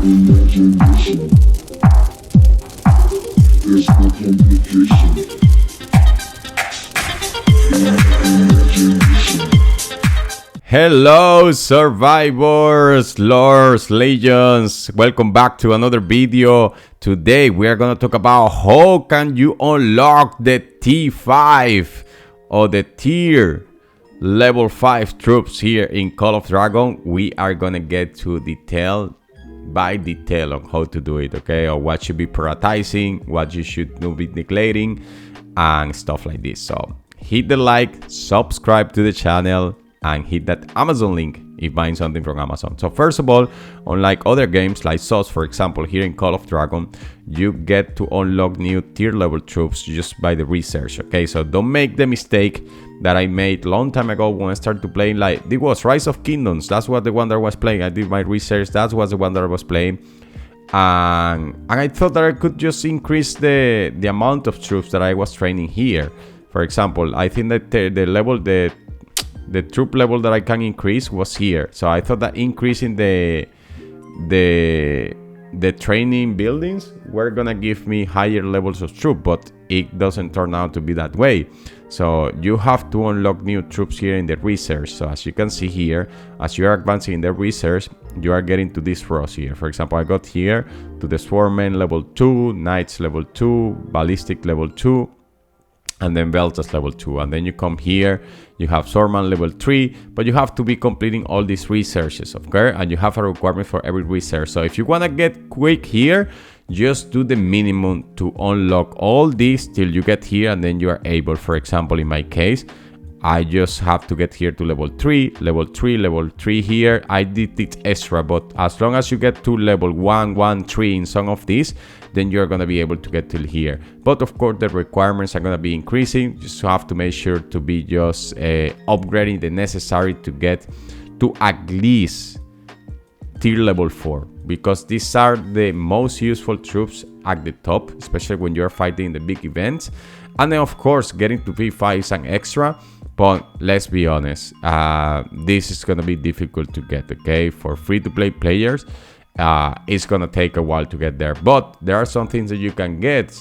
Imagination. There's no complication. Imagination. Hello survivors, lords, legions, welcome back to another video. Today we are going to talk about how can you unlock the T5 or the tier level 5 troops here in Call of Dragon. We are going to get to detail by detail on how to do it, okay, or what should be prioritizing, what you should not be neglecting, and stuff like this. So hit the like, subscribe to the channel, and hit that Amazon link if buying something from Amazon. So first of all, unlike other games like SOS, for example, here in Call of Dragon, you get to unlock new tier level troops just by the research, okay? So don't make the mistake that I made a long time ago when I started to play, like, it was Rise of Kingdoms. That's what the one that I was playing. I did my research. That was the one that I was playing. And I thought that I could just increase the amount of troops that I was training here. For example, I think that the troop level that I can increase was here. So I thought that increasing the training buildings were gonna give me higher levels of troop, but it doesn't turn out to be that way. So you have to unlock new troops here in the research. So as you can see here, as you are advancing in the research, you are getting to this rows here. For example, I got here to the Swarmmen level 2, Knights level 2, Ballistic level 2, and then Beltas level 2. And then you come here, you have Swordman level 3, but you have to be completing all these researches, okay? And you have a requirement for every research. So if you want to get quick here, just do the minimum to unlock all these till you get here, and then you are able, for example, in my case, I just have to get here to level 3, level 3, level 3 here. I did it extra, but as long as you get to level 1, 1, 3 in some of these, then you're going to be able to get till here. But of course, the requirements are going to be increasing. You just have to make sure to be just upgrading the necessary to get to at least tier level 4, because these are the most useful troops at the top, especially when you're fighting the big events. And then of course, getting to P5 is an extra. But let's be honest, this is going to be difficult to get, okay? For free-to-play players, it's going to take a while to get there. But there are some things that you can get.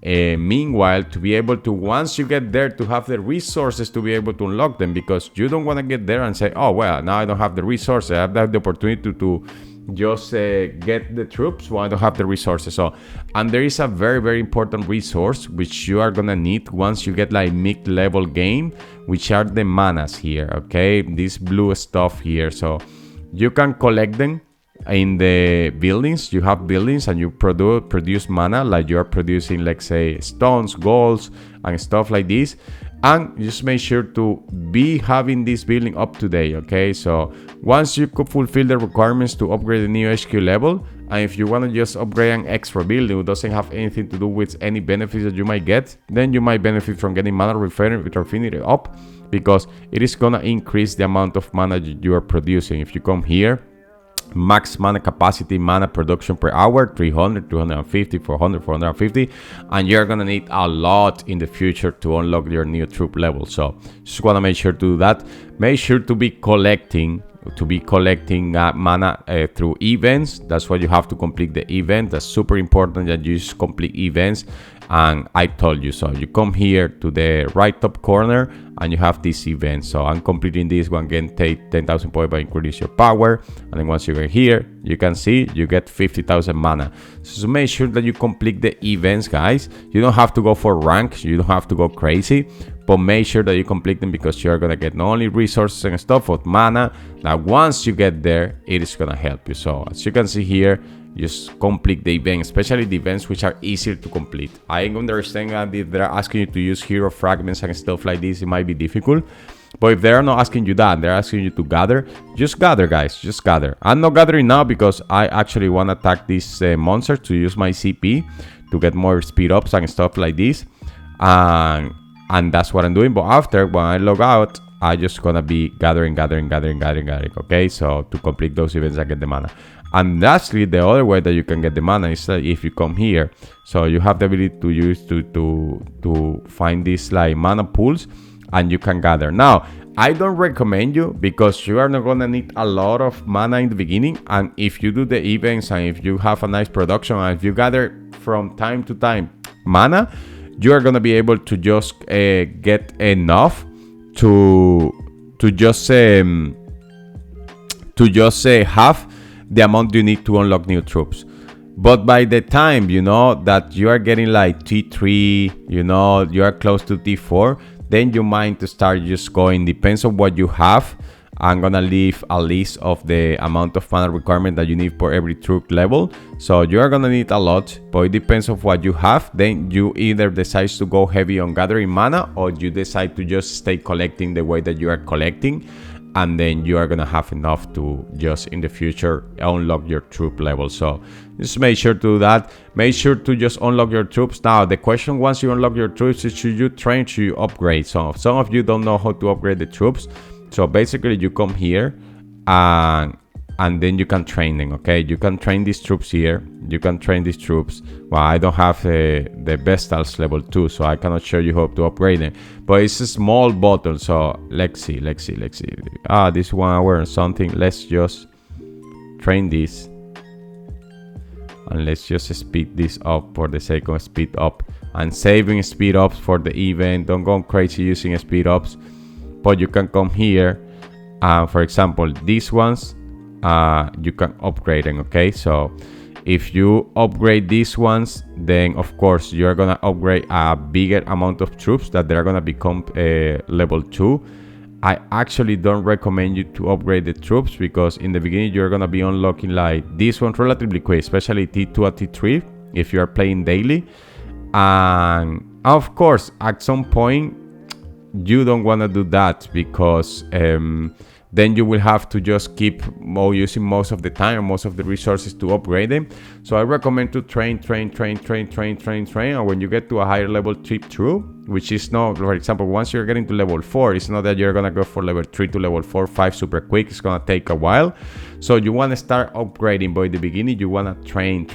Meanwhile, to be able to, once you get there, to have the resources to be able to unlock them. Because you don't want to get there and say, oh, well, now I don't have the resources. I have the opportunity to just get the troops while I don't have the resources. So, and there is a very, very important resource which you are gonna need once you get like mid-level game, which are the manas here, okay? This blue stuff here. So you can collect them in the buildings. You have buildings and you produce mana, like you are producing, let's say, stones, golds, and stuff like this. And just make sure to be having this building up to date, okay? So once you could fulfill the requirements to upgrade the new HQ level, and if you want to just upgrade an extra building who doesn't have anything to do with any benefits that you might get, then you might benefit from getting mana refinery up, because it is gonna increase the amount of mana you are producing. If you come here, max mana capacity, mana production per hour, 300, 250, 400, 450, and you're gonna need a lot in the future to unlock your new troop level. So just want to make sure to do that. Make sure to be collecting mana through events. That's why you have to complete the event. That's super important that you just complete events. And I told you so. You come here to the right top corner and you have this event. So I'm completing this one, again, take 10,000 points by increasing your power. And then once you get here, you can see you get 50,000 mana. So make sure that you complete the events, guys. You don't have to go for rank. You don't have to go crazy. But make sure that you complete them, because you're going to get not only resources and stuff, but mana. Now, once you get there, it is going to help you. So as you can see here, just complete the event, especially the events which are easier to complete. I understand that if they're asking you to use hero fragments and stuff like this, it might be difficult. But if they're not asking you that, they're asking you to gather, just gather, guys, just gather. I'm not gathering now because I actually want to attack this monster to use my CP to get more speed ups and stuff like this. And that's what I'm doing. But after, when I log out, I just gonna be gathering, okay? So to complete those events, I get the mana. And lastly, the other way that you can get the mana is that if you come here, so you have the ability to use to find these like mana pools, and you can gather. Now, I don't recommend you because you are not gonna need a lot of mana in the beginning, and if you do the events and if you have a nice production and if you gather from time to time mana, you are gonna be able to just get enough to just have the amount you need to unlock new troops. But by the time that you are getting like T3, you are close to T4, then you might to start just going, depends on what you have. I'm gonna leave a list of the amount of mana requirement that you need for every troop level. So you are gonna need a lot, but it depends on what you have. Then you either decide to go heavy on gathering mana, or you decide to just stay collecting the way that you are collecting, and then you are gonna have enough to just in the future unlock your troop level. So just make sure to do that. Make sure to just unlock your troops. Now the question, once you unlock your troops, is should you train, should you upgrade? Some of you don't know how to upgrade the troops. So basically you come here and then you can train them. Okay, you can train these troops here. You can train these troops. Well, I don't have the Vestals level 2, so I cannot show you how to upgrade them, but it's a small button. So let's see. This 1 hour or something. Let's just train this, and let's just speed this up for the sake of speed up and saving speed ups for the event. Don't go crazy using speed ups, but you can come here, for example these ones, you can upgrade them. Okay, so if you upgrade these ones, then of course you're gonna upgrade a bigger amount of troops that they're gonna become level 2. I actually don't recommend you to upgrade the troops, because in the beginning you're gonna be unlocking like this one relatively quick, especially T2 and T3 if you are playing daily. And of course at some point you don't want to do that, because then you will have to just keep using most of the time or most of the resources to upgrade them. So I recommend to train, and when you get to a higher level trip through, which is not, for example, once you're getting to level 4, it's not that you're gonna go for level 3 to level 4, 5 super quick. It's gonna take a while. So you want to start upgrading, but in the beginning you want to train,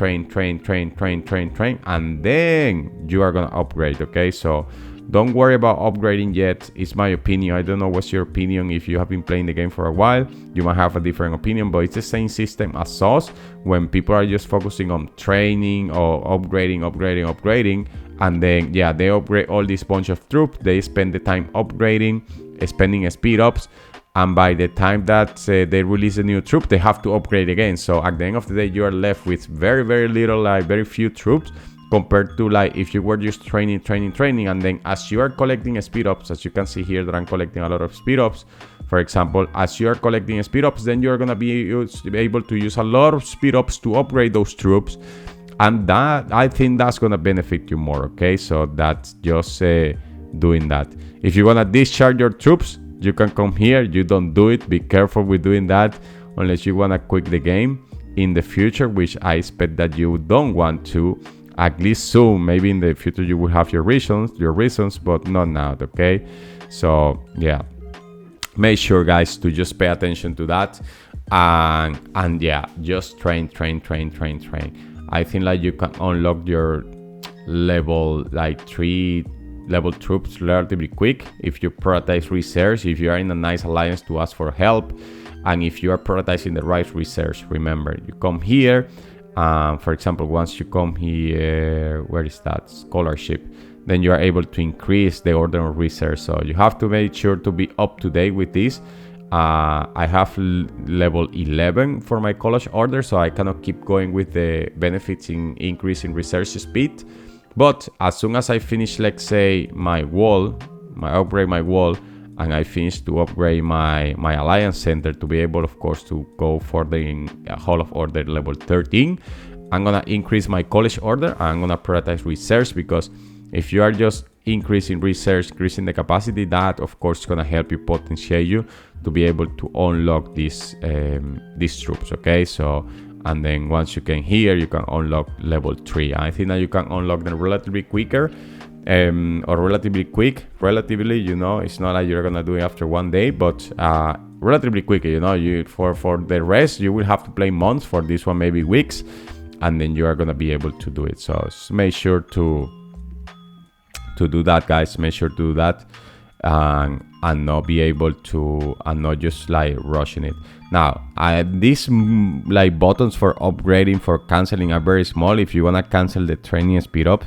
and then you are gonna upgrade. Okay, so don't worry about upgrading yet. It's my opinion. I don't know what's your opinion. If you have been playing the game for a while, you might have a different opinion, but it's the same system as SOS, when people are just focusing on training or upgrading, and then they upgrade all this bunch of troops. They spend the time upgrading, spending speed ups, and by the time that they release a new troop, they have to upgrade again. So at the end of the day, you are left with very, very little, like very few troops, compared to like if you were just training, and then as you are collecting speed ups, as you can see here that I'm collecting a lot of speed ups, for example, as you are collecting speed ups, then you're gonna be able to use a lot of speed ups to upgrade those troops, and that, I think that's gonna benefit you more. Okay, so that's just doing that. If you wanna discharge your troops, you can come here. You don't do it, be careful with doing that unless you wanna quit the game in the future, which I expect that you don't want to. At least soon, maybe in the future you will have your reasons, but not now. Okay, so yeah, make sure guys to just pay attention to that, and yeah, just train. I think like you can unlock your level like 3 level troops relatively quick if you prioritize research, if you are in a nice alliance to ask for help, and if you are prioritizing the right research. Remember, you come here. For example, once you come here, where is that scholarship, then you are able to increase the order of research. So you have to make sure to be up to date with this. I have level 11 for my college order, so I cannot keep going with the benefits in increasing research speed. But as soon as I finish, let's say upgrade my wall, and I finish to upgrade my alliance center to be able, of course, to go further in Hall of Order level 13. I'm gonna increase my college order, and I'm gonna prioritize research, because if you are just increasing research, increasing the capacity, that of course is gonna help you, potentiate you to be able to unlock these troops. Okay, so and then once you can here, you can unlock level 3. I think that you can unlock them relatively quicker. Or relatively quick, it's not like you're gonna do it after one day, but relatively quick, you for the rest you will have to play months. For this one, maybe weeks, and then you are gonna be able to do it. So make sure to do that, guys. Make sure to do that. and not be able to, and not just like rushing it. Now these like buttons for upgrading, for canceling, are very small. If you want to cancel the training speed up,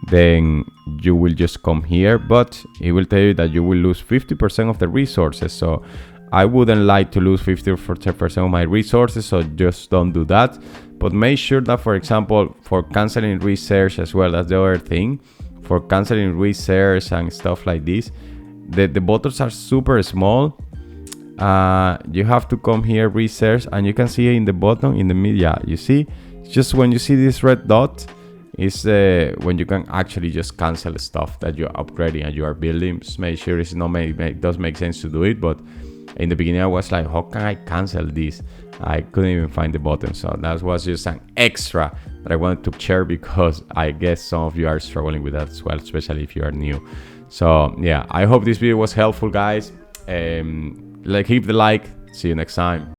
then you will just come here, but it will tell you that you will lose 50% of the resources. So I wouldn't like to lose 50% of my resources, so just don't do that. But make sure that, for example, for canceling research as well, that's the other thing, for canceling research and stuff like this, the buttons are super small. You have to come here, research, and you can see in the bottom, in the media, you see, just when you see this red dot, is when you can actually just cancel stuff that you're upgrading and you are building. Just make sure it's not it does make sense to do it, but in the beginning I was like, how can I cancel this? I couldn't even find the button. So that was just an extra that I wanted to share, because I guess some of you are struggling with that as well, especially if you are new. So yeah, I hope this video was helpful, guys. Keep the like. See you next time.